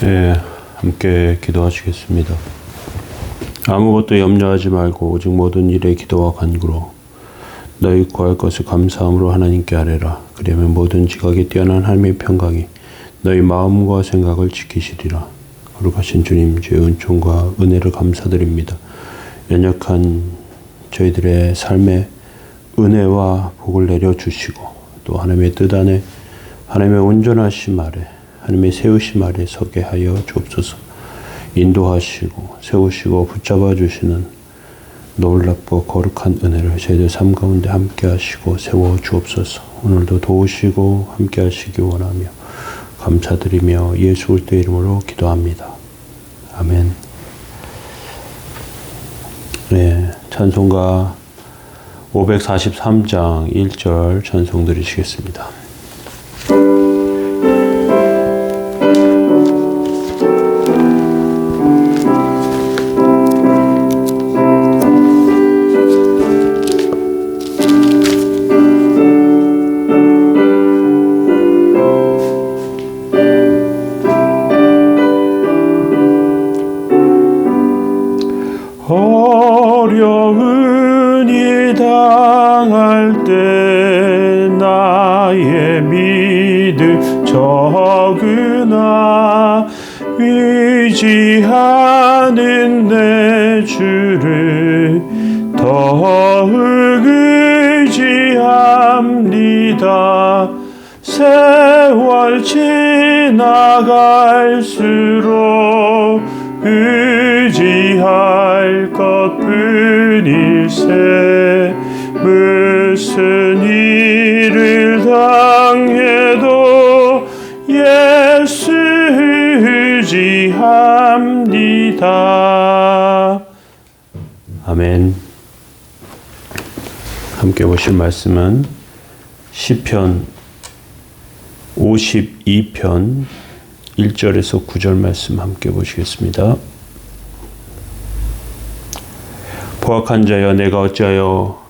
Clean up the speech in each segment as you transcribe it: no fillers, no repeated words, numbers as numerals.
네, 함께 기도하시겠습니다. 아무것도 염려하지 말고 오직 모든 일에 기도와 간구로 너희 구할 것을 감사함으로 하나님께 아뢰라. 그러면 모든 지각에 뛰어난 하나님의 평강이 너희 마음과 생각을 지키시리라. 거룩하신 주님, 주의 은총과 은혜를 감사드립니다. 연약한 저희들의 삶에 은혜와 복을 내려주시고 또 하나님의 뜻 안에 하나님의 온전하심 아래 하나님의 세우심 아래 서게 하여 주옵소서. 인도하시고 세우시고 붙잡아 주시는 놀랍고 거룩한 은혜를 저희들 삶 가운데 함께 하시고 세워 주옵소서. 오늘도 도우시고 함께 하시기 원하며 감사드리며 예수 그리스도의 이름으로 기도합니다. 아멘. 네, 찬송가 543장 1절 찬송 드리시겠습니다. 어려운 일 당할 때 나의 믿음 적으나 의지하는 내 주를 더욱 의지합니다. 세월 지나갈수록 의지할 것뿐일세. 무슨 일을 당해도 예수 의지합니다. 아멘. 함께 보실 말씀은 시편 52편 1절에서 9절 말씀 함께 보시겠습니다. 포악한 자여, 내가 어찌하여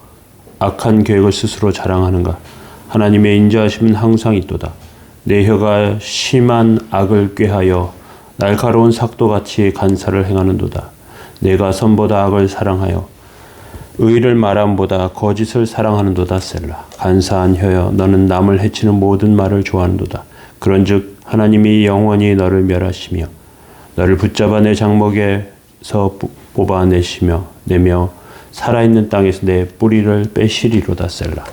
악한 계획을 스스로 자랑하는가? 하나님의 인자하심은 항상 있도다. 내 혀가 심한 악을 꾀하여 날카로운 삭도같이 간사를 행하는도다. 내가 선보다 악을 사랑하여 의를 말함보다 거짓을 사랑하는도다. 셀라. 간사한 혀여, 너는 남을 해치는 모든 말을 좋아하는도다. 그런즉 하나님이 영원히 너를 멸하시며 너를 붙잡아 내 장막에서 뽑아내며 살아있는 땅에서 내 뿌리를 빼시리로다. 셀라.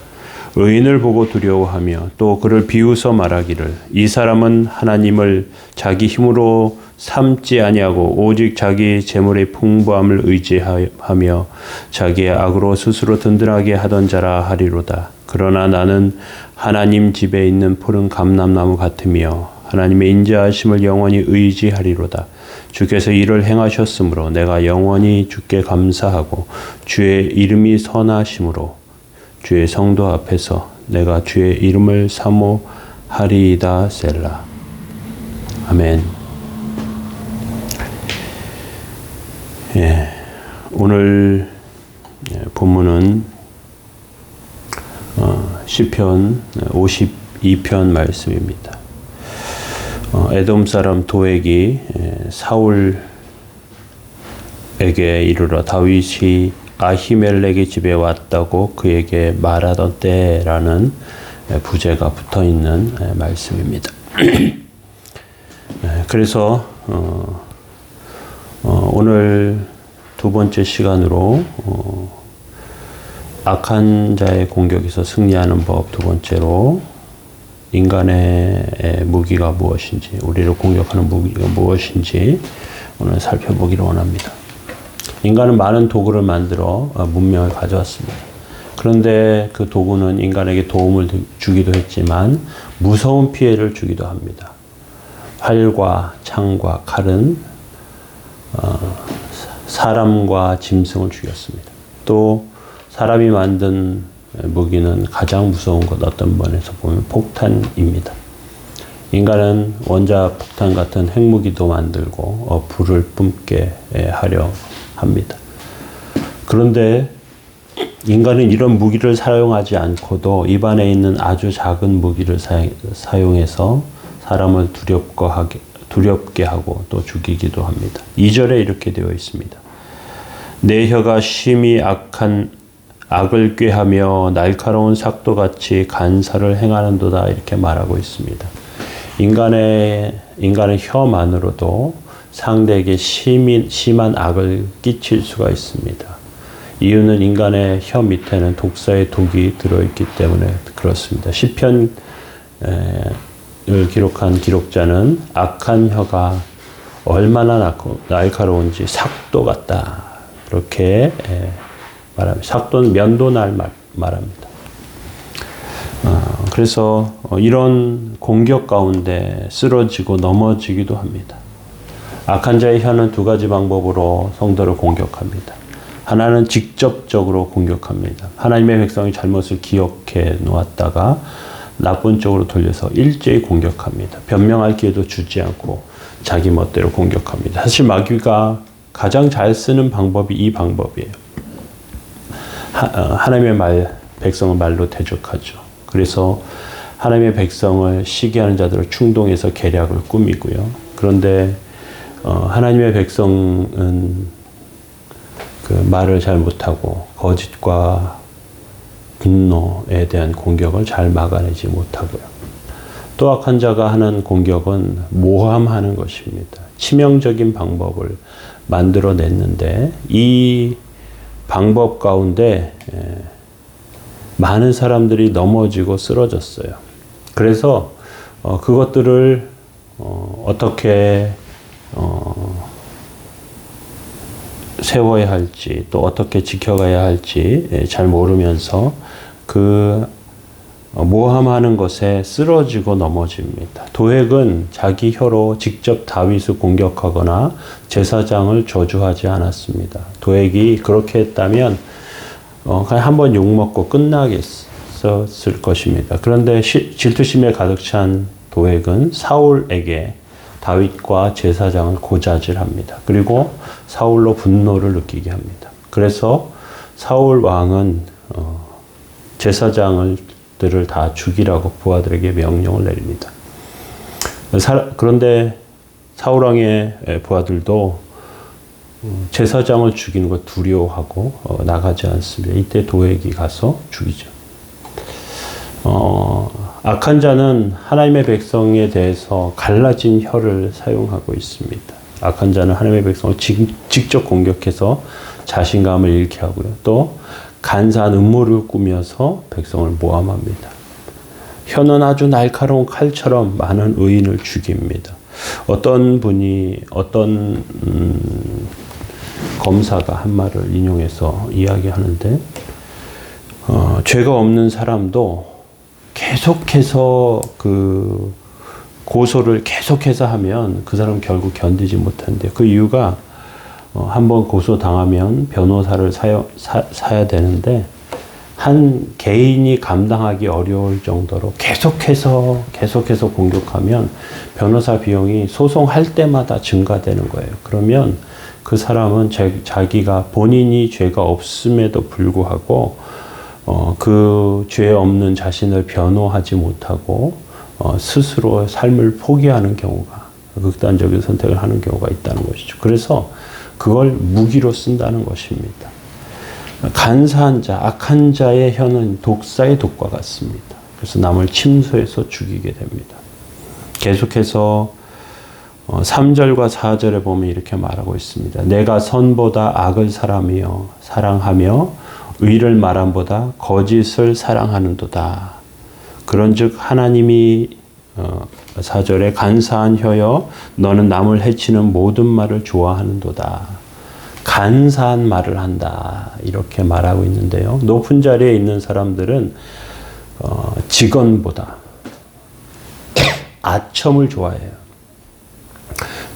의인을 보고 두려워하며 또 그를 비웃어 말하기를 이 사람은 하나님을 자기 힘으로 삼지 아니하고 오직 자기 재물의 풍부함을 의지하며 자기의 악으로 스스로 든든하게 하던 자라 하리로다. 그러나 나는 하나님 집에 있는 푸른 감람나무 같으며 하나님의 인자하심을 영원히 의지하리로다. 주께서 이를 행하셨으므로 내가 영원히 주께 감사하고 주의 이름이 선하심으로 주의 성도 앞에서 내가 주의 이름을 사모하리이다. 셀라. 아멘. 예, 오늘 본문은 시편 52편 말씀입니다. 에돔 사람 도액이 사울에게 이르러 다윗이 아히멜렉의 집에 왔다고 그에게 말하던 때라는 부제가 붙어 있는 말씀입니다. 그래서 오늘 두 번째 시간으로 악한 자의 공격에서 승리하는 법 두 번째로 인간의 무기가 무엇인지, 우리를 공격하는 무기가 무엇인지 오늘 살펴보기를 원합니다. 인간은 많은 도구를 만들어 문명을 가져왔습니다. 그런데 그 도구는 인간에게 도움을 주기도 했지만 무서운 피해를 주기도 합니다. 활과 창과 칼은 사람과 짐승을 죽였습니다. 또 사람이 만든 무기는 가장 무서운 것 어떤 면에서 보면 폭탄입니다. 인간은 원자폭탄 같은 핵무기도 만들고 불을 뿜게 하려 합니다. 그런데 인간은 이런 무기를 사용하지 않고도 입안에 있는 아주 작은 무기를 사용해서 사람을 두렵게 하고 또 죽이기도 합니다. 2절에 이렇게 되어 있습니다. 내 혀가 심히 악을 꾀하며 날카로운 삭도같이 간사를 행하는도다 이렇게 말하고 있습니다. 인간의 혀만으로도 상대에게 심한 악을 끼칠 수가 있습니다. 이유는 인간의 혀 밑에는 독사의 독이 들어있기 때문에 그렇습니다. 시편을 기록한 기록자는 악한 혀가 얼마나 날카로운지 삭도 같다 그렇게 말합니다. 삭도는 면도날 말합니다. 그래서 이런 공격 가운데 쓰러지고 넘어지기도 합니다. 악한 자의 혀는 두 가지 방법으로 성도를 공격합니다. 하나는 직접적으로 공격합니다. 하나님의 백성이 잘못을 기억해 놓았다가 나쁜 쪽으로 돌려서 일제히 공격합니다. 변명할 기회도 주지 않고 자기 멋대로 공격합니다. 사실 마귀가 가장 잘 쓰는 방법이 이 방법이에요. 하나님의 백성을 말로 대적하죠. 그래서 하나님의 백성을 시기하는 자들을 충동해서 계략을 꾸미고요. 그런데 하나님의 백성은 그 말을 잘 못하고 거짓과 분노에 대한 공격을 잘 막아내지 못하고요. 또 악한 자가 하는 공격은 모함하는 것입니다. 치명적인 방법을 만들어냈는데 이 방법 가운데 많은 사람들이 넘어지고 쓰러졌어요. 그래서 그것들을 어떻게 세워야 할지 또 어떻게 지켜가야 할지 잘 모르면서 그 모함하는 것에 쓰러지고 넘어집니다. 도액은 자기 혀로 직접 다윗을 공격하거나 제사장을 저주하지 않았습니다. 도액이 그렇게 했다면 그냥 한번 욕먹고 끝나겠었을 것입니다. 그런데 질투심에 가득 찬 도액은 사울에게 다윗과 제사장을 고자질합니다. 그리고 사울로 분노를 느끼게 합니다. 그래서 사울 왕은 제사장들을 다 죽이라고 부하들에게 명령을 내립니다. 그런데 사울 왕의 부하들도 제사장을 죽이는 걸 두려워하고 나가지 않습니다. 이때 도액이 가서 죽이죠. 악한 자는 하나님의 백성에 대해서 갈라진 혀를 사용하고 있습니다. 악한 자는 하나님의 백성을 직접 공격해서 자신감을 잃게 하고요. 또 간사한 음모를 꾸며서 백성을 모함합니다. 혀는 아주 날카로운 칼처럼 많은 의인을 죽입니다. 어떤 검사가 한 말을 인용해서 이야기하는데 죄가 없는 사람도 계속해서 그 고소를 계속해서 하면 그 사람 결국 견디지 못한대. 그 이유가 한번 고소 당하면 변호사를 사야 되는데 한 개인이 감당하기 어려울 정도로 계속해서 공격하면 변호사 비용이 소송할 때마다 증가되는 거예요. 그러면 그 사람은 자기가 본인이 죄가 없음에도 불구하고 그 죄 없는 자신을 변호하지 못하고 스스로 삶을 포기하는 경우가 극단적인 선택을 하는 경우가 있다는 것이죠. 그래서 그걸 무기로 쓴다는 것입니다. 간사한 자, 악한 자의 혀는 독사의 독과 같습니다. 그래서 남을 침소해서 죽이게 됩니다. 계속해서 3절과 4절에 보면 이렇게 말하고 있습니다. 내가 선보다 악을 사랑하며 의를 말함보다 거짓을 사랑하는도다. 그런즉 하나님이 4절에 간사한 혀여 너는 남을 해치는 모든 말을 좋아하는도다. 간사한 말을 한다. 이렇게 말하고 있는데요. 높은 자리에 있는 사람들은 직언보다 아첨을 좋아해요.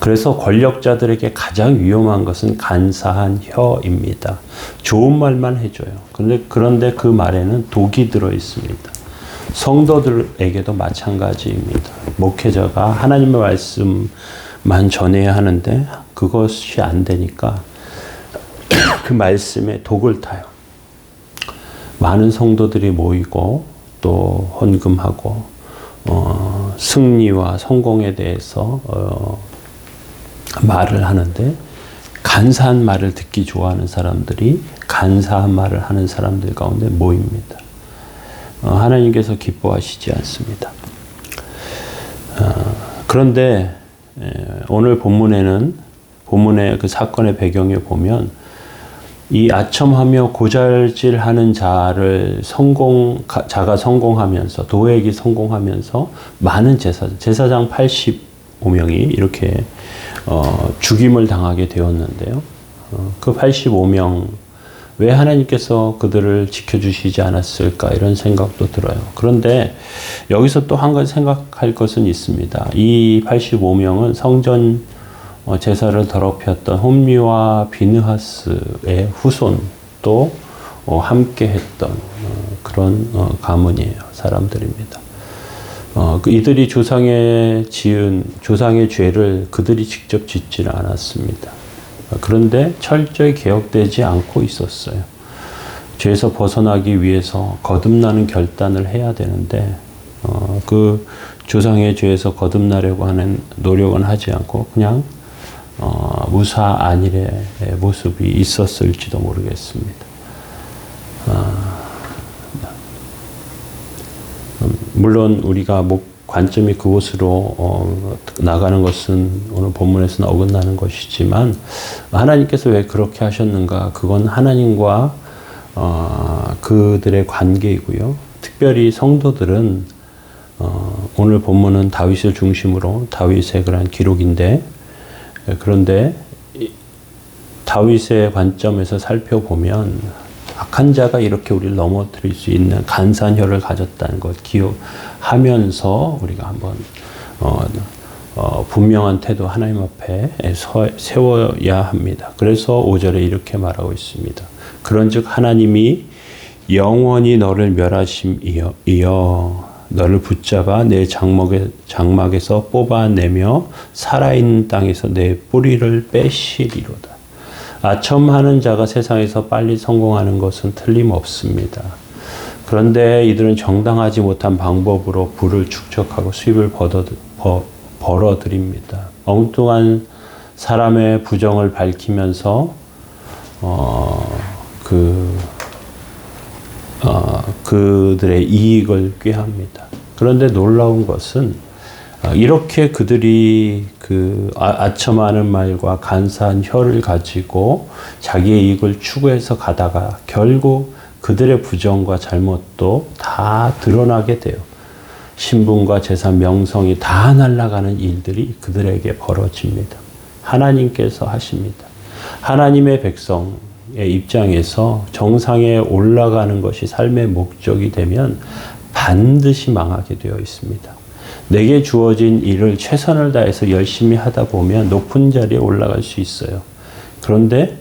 그래서 권력자들에게 가장 위험한 것은 간사한 혀입니다. 좋은 말만 해줘요. 그런데 그 말에는 독이 들어 있습니다. 성도들에게도 마찬가지입니다. 목회자가 하나님의 말씀만 전해야 하는데 그것이 안 되니까 그 말씀에 독을 타요. 많은 성도들이 모이고 또 헌금하고 승리와 성공에 대해서 말을 하는데 간사한 말을 듣기 좋아하는 사람들이 간사한 말을 하는 사람들 가운데 모입니다. 하나님께서 기뻐하시지 않습니다. 그런데 오늘 본문의 그 사건의 배경에 보면 이 아첨하며 고잘질하는 자가 성공하면서 도액이 성공하면서 많은 제사장 85명이 이렇게 죽임을 당하게 되었는데요. 그 85명 왜 하나님께서 그들을 지켜주시지 않았을까 이런 생각도 들어요. 그런데 여기서 또 한 가지 생각할 것은 있습니다. 이 85명은 성전 제사를 더럽혔던 홈리와 비느하스의 후손도 함께 했던 그런 가문이에요. 사람들입니다. 이들이 조상의 죄를 그들이 직접 짓지는 않았습니다. 그런데 철저히 개혁되지 않고 있었어요. 죄에서 벗어나기 위해서 거듭나는 결단을 해야 되는데 그 조상의 죄에서 거듭나려고 하는 노력은 하지 않고 그냥 무사 안일의 모습이 있었을지도 모르겠습니다. 물론 우리가 관점이 그곳으로 나가는 것은 오늘 본문에서는 어긋나는 것이지만 하나님께서 왜 그렇게 하셨는가? 그건 하나님과 그들의 관계이고요. 특별히 성도들은 오늘 본문은 다윗을 중심으로 다윗의 그런 기록인데 그런데 다윗의 관점에서 살펴보면 악한 자가 이렇게 우리를 넘어뜨릴 수 있는 간사한 혀를 가졌다는 것 기억하면서 우리가 한번 분명한 태도 하나님 앞에 세워야 합니다. 그래서 5절에 이렇게 말하고 있습니다. 그런즉 하나님이 영원히 너를 멸하심이여 너를 붙잡아 내 장막에서 뽑아내며 살아있는 땅에서 내 뿌리를 빼시리로다. 아첨하는 자가 세상에서 빨리 성공하는 것은 틀림없습니다. 그런데 이들은 정당하지 못한 방법으로 부를 축적하고 수입을 벌어들입니다. 엉뚱한 사람의 부정을 밝히면서 그들의 이익을 꾀합니다. 그런데 놀라운 것은 이렇게 그들이 아첨하는 말과 간사한 혀를 가지고 자기의 이익을 추구해서 가다가 결국 그들의 부정과 잘못도 다 드러나게 돼요. 신분과 재산, 명성이 다 날아가는 일들이 그들에게 벌어집니다. 하나님께서 하십니다. 하나님의 백성의 입장에서 정상에 올라가는 것이 삶의 목적이 되면 반드시 망하게 되어 있습니다. 내게 주어진 일을 최선을 다해서 열심히 하다 보면 높은 자리에 올라갈 수 있어요. 그런데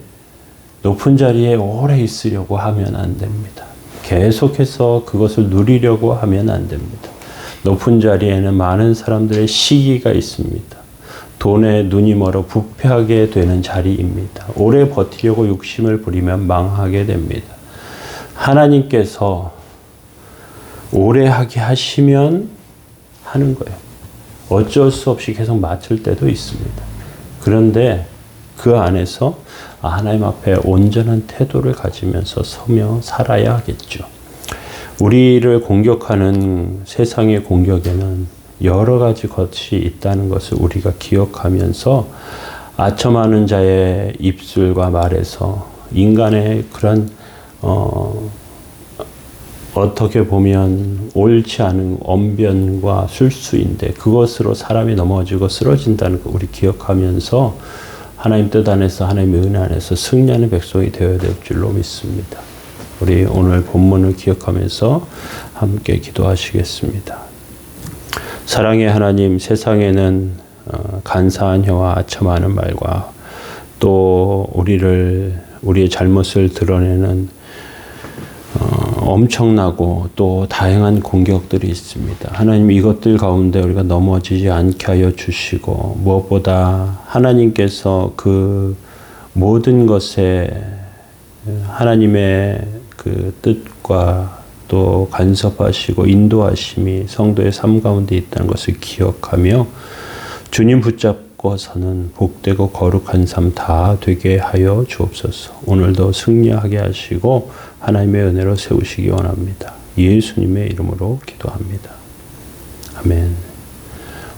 높은 자리에 오래 있으려고 하면 안 됩니다. 계속해서 그것을 누리려고 하면 안 됩니다. 높은 자리에는 많은 사람들의 시기가 있습니다. 돈에 눈이 멀어 부패하게 되는 자리입니다. 오래 버티려고 욕심을 부리면 망하게 됩니다. 하나님께서 오래 하게 하시면 하는 거예요. 어쩔 수 없이 계속 맞출 때도 있습니다. 그런데 그 안에서 하나님 앞에 온전한 태도를 가지면서 서며 살아야 하겠죠. 우리를 공격하는 세상의 공격에는 여러 가지 것이 있다는 것을 우리가 기억하면서 아첨하는 자의 입술과 말에서 인간의 그런 어떻게 보면 옳지 않은 언변과 술수인데 그것으로 사람이 넘어지고 쓰러진다는 거 우리 기억하면서 하나님 뜻 안에서 하나님의 은혜 안에서 승리하는 백성이 되어야 될 줄로 믿습니다. 우리 오늘 본문을 기억하면서 함께 기도하시겠습니다. 사랑의 하나님, 세상에는 간사한 혀와 아첨하는 말과 또 우리의 잘못을 드러내는 엄청나고 또 다양한 공격들이 있습니다. 하나님 이것들 가운데 우리가 넘어지지 않게 하여 주시고 무엇보다 하나님께서 그 모든 것에 하나님의 그 뜻과 또 간섭하시고 인도하심이 성도의 삶 가운데 있다는 것을 기억하며 주님 붙잡고 바꿔서는 복되고 거룩한 삶 다 되게 하여 주옵소서. 오늘도 승리하게 하시고 하나님의 은혜로 세우시기 원합니다. 예수님의 이름으로 기도합니다. 아멘.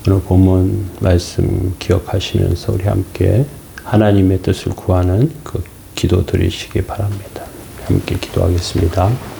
오늘 본문 말씀 기억하시면서 우리 함께 하나님의 뜻을 구하는 그 기도 드리시기 바랍니다. 함께 기도하겠습니다.